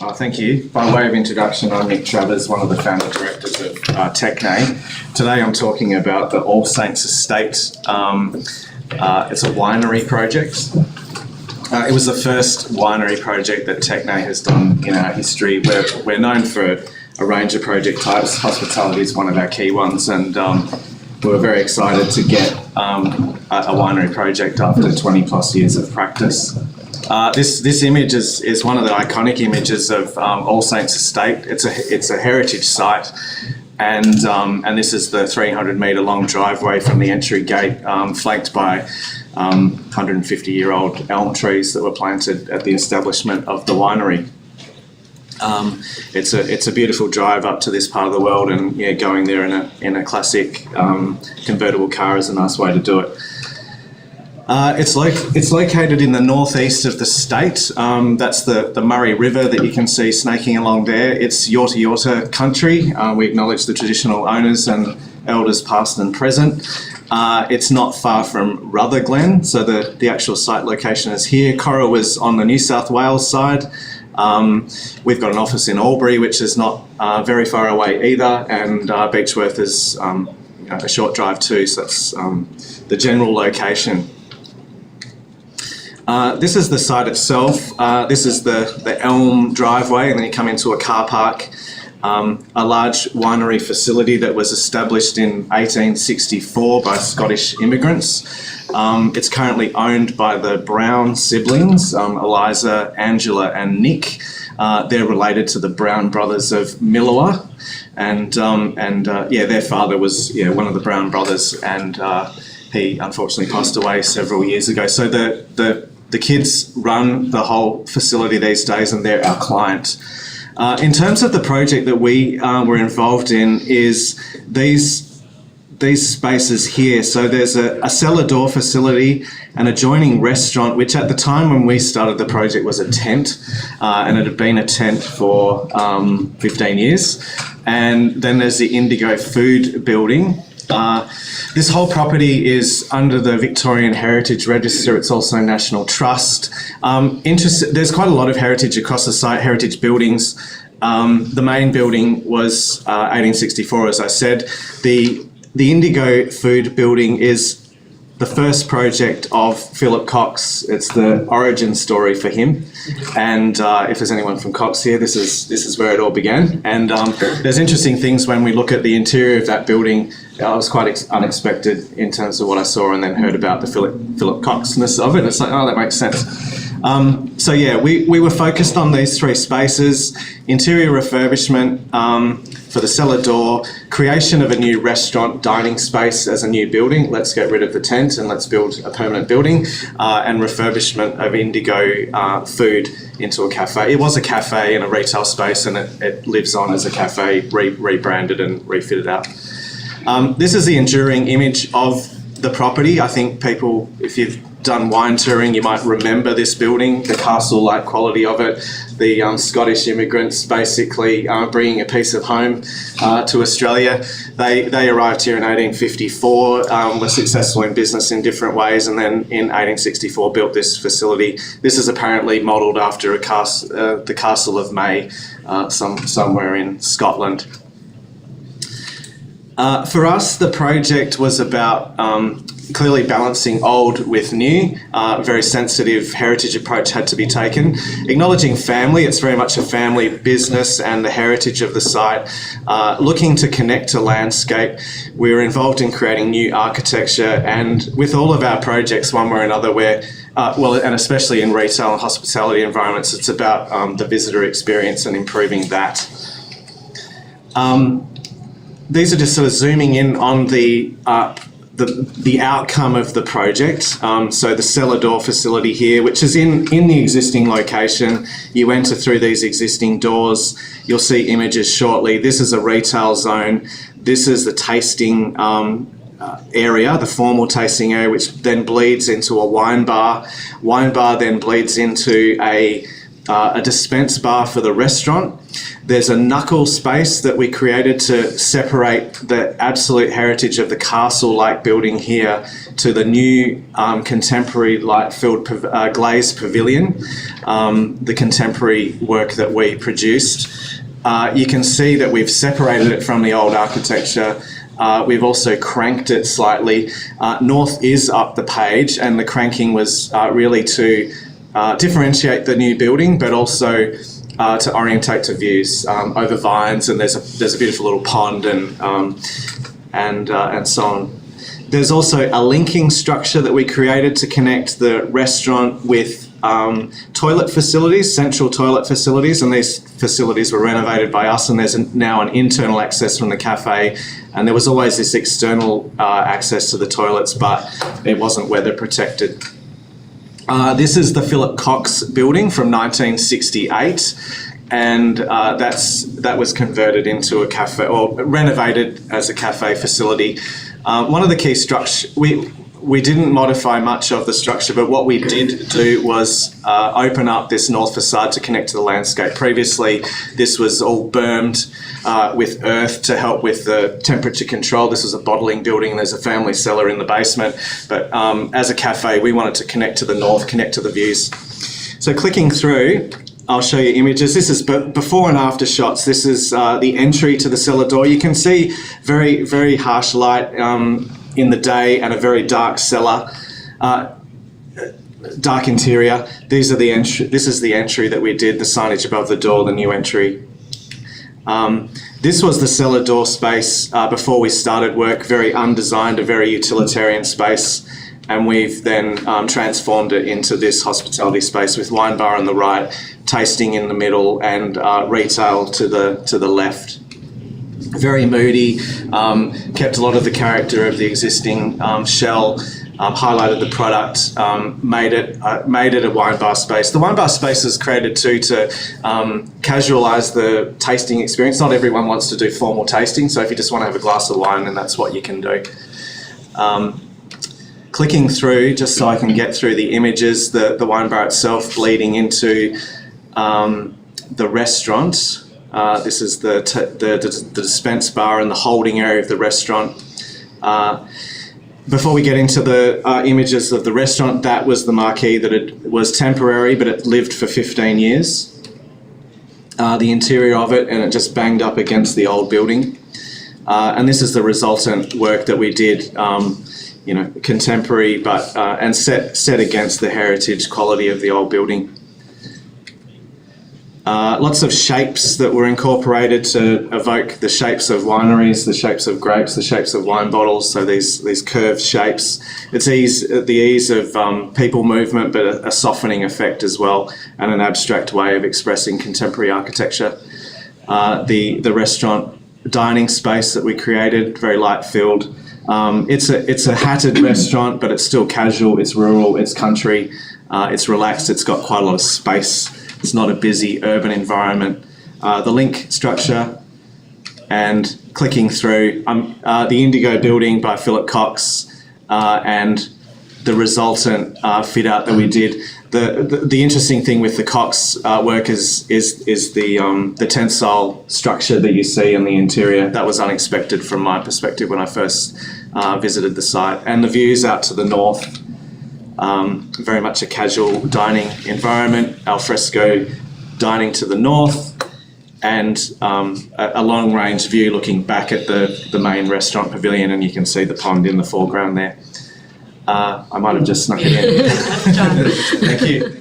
Thank you. By way of introduction, I'm Nick Travers, one of the founder directors of Techne. Today I'm talking about the All Saints Estate. It's a winery project. It was the first winery project that Techne has done in our history. We're known for a range of project types. Hospitality is one of our key ones, and we were very excited to get a winery project after 20 plus years of practice. This image is one of the iconic images of All Saints Estate. It's a heritage site, and this is the 300-metre long driveway from the entry gate, flanked by 150-year-old elm trees that were planted at the establishment of the winery. It's a beautiful drive up to this part of the world, and yeah, going there in a classic convertible car is a nice way to do it. It's located in the northeast of the state. That's the Murray River that you can see snaking along there. It's Yorta Yorta country. We acknowledge the traditional owners and elders past and present. It's not far from Rutherglen, so the actual site location is here. Cora was on the New South Wales side. We've got an office in Albury, which is not very far away either, and Beechworth is a short drive too, so that's the general location. This is the site itself. This is the elm driveway, and then you come into a car park. A large winery facility that was established in 1864 by Scottish immigrants. It's currently owned by the Brown siblings, Eliza, Angela and Nick. They're related to the Brown brothers of Millawa, and their father was one of the Brown brothers, and he unfortunately passed away several years ago. So the kids run the whole facility these days, and they're our client. In terms of the project that we were involved in, is these spaces here. So there's a cellar door facility, an adjoining restaurant, which at the time when we started the project was a tent, and it had been a tent for 15 years. And then there's the Indigo Food Building. This whole property is under the Victorian Heritage Register. It's also National Trust. There's quite a lot of heritage across the site, heritage buildings. The main building was 1864, as I said. The Indigo Food Building is the first project of Philip Cox. It's the origin story for him. And if there's anyone from Cox here, this is where it all began. And there's interesting things when we look at the interior of that building. I was quite unexpected in terms of what I saw, and then heard about the Philip Coxness of it. It's like, oh, that makes sense. So yeah, we were focused on these three spaces: interior refurbishment for the cellar door, creation of a new restaurant dining space as a new building. Let's get rid of the tent and let's build a permanent building, and refurbishment of Indigo Food into a cafe. It was a cafe and a retail space, and it lives on as a cafe, rebranded and refitted out. This is the enduring image of the property. I think people, if you've done wine touring, you might remember this building, the castle-like quality of it. The Scottish immigrants basically bringing a piece of home to Australia. They arrived here in 1854, were successful in business in different ways, and then in 1864 built this facility. This is apparently modelled after the Castle of May, somewhere in Scotland. For us, the project was about clearly balancing old with new. A very sensitive heritage approach had to be taken. Acknowledging family, it's very much a family business, and the heritage of the site. Looking to connect to landscape. We were involved in creating new architecture, and with all of our projects, one way or another, and especially in retail and hospitality environments, it's about the visitor experience and improving that. These are just sort of zooming in on the outcome of the project. So the cellar door facility here, which is in the existing location. You enter through these existing doors. You'll see images shortly. This is a retail zone. This is the tasting area, the formal tasting area, which then bleeds into a wine bar. Wine bar then bleeds into a a dispense bar for the restaurant. There's a knuckle space that we created to separate the absolute heritage of the castle-like building here to the new contemporary light-filled glazed pavilion, the contemporary work that we produced. You can see that we've separated it from the old architecture. We've also cranked it slightly. North is up the page, and the cranking was really to differentiate the new building, but also to orientate to views over vines, and there's a beautiful little pond and so on. There's also a linking structure that we created to connect the restaurant with toilet facilities, central toilet facilities, and these facilities were renovated by us, and there's now an internal access from the cafe, and there was always this external access to the toilets, but it wasn't weather protected. This is the Philip Cox building from 1968, and that was converted into a cafe, or renovated as a cafe facility. One of the key structures, we didn't modify much of the structure, but what we did do was open up this north facade to connect to the landscape. Previously, this was all bermed with earth to help with the temperature control. This was a bottling building. There's a family cellar in the basement. But as a cafe, we wanted to connect to the north, connect to the views. So clicking through, I'll show you images. This is before and after shots. This is the entry to the cellar door. You can see very, very harsh light in the day and a very dark cellar, dark interior. This is the entry that we did, the signage above the door, the new entry. This was the cellar door space before we started work, very undesigned, a very utilitarian space, and we've then transformed it into this hospitality space with wine bar on the right, tasting in the middle, and retail to the left. Very moody, kept a lot of the character of the existing shell, highlighted the product, made it a wine bar space. The wine bar space is created too to casualise the tasting experience. Not everyone wants to do formal tasting, so if you just want to have a glass of wine, then that's what you can do. Clicking through, just so I can get through the images, the wine bar itself leading into the restaurant. This is the dispense bar and the holding area of the restaurant. Before we get into the images of the restaurant, that was the marquee that it was temporary, but it lived for 15 years. The interior of it, and it just banged up against the old building. And this is the resultant work that we did, contemporary, but and set against the heritage quality of the old building. Lots of shapes that were incorporated to evoke the shapes of wineries, the shapes of grapes, the shapes of wine bottles, so these curved shapes. It's the ease of people movement, but a softening effect as well, and an abstract way of expressing contemporary architecture. The restaurant dining space that we created, very light-filled. It's a hatted restaurant, but it's still casual, it's rural, it's country, it's relaxed, it's got quite a lot of space. It's not a busy urban environment. The link structure, and clicking through the Indigo building by Philip Cox, and the resultant fit out that we did. The interesting thing with the Cox work is the tensile structure that you see in the interior. That was unexpected from my perspective when I first visited the site, and the views out to the north. Very much a casual dining environment, alfresco dining to the north, and a long-range view looking back at the main restaurant pavilion, and you can see the pond in the foreground there. I might have just snuck it in. Thank you.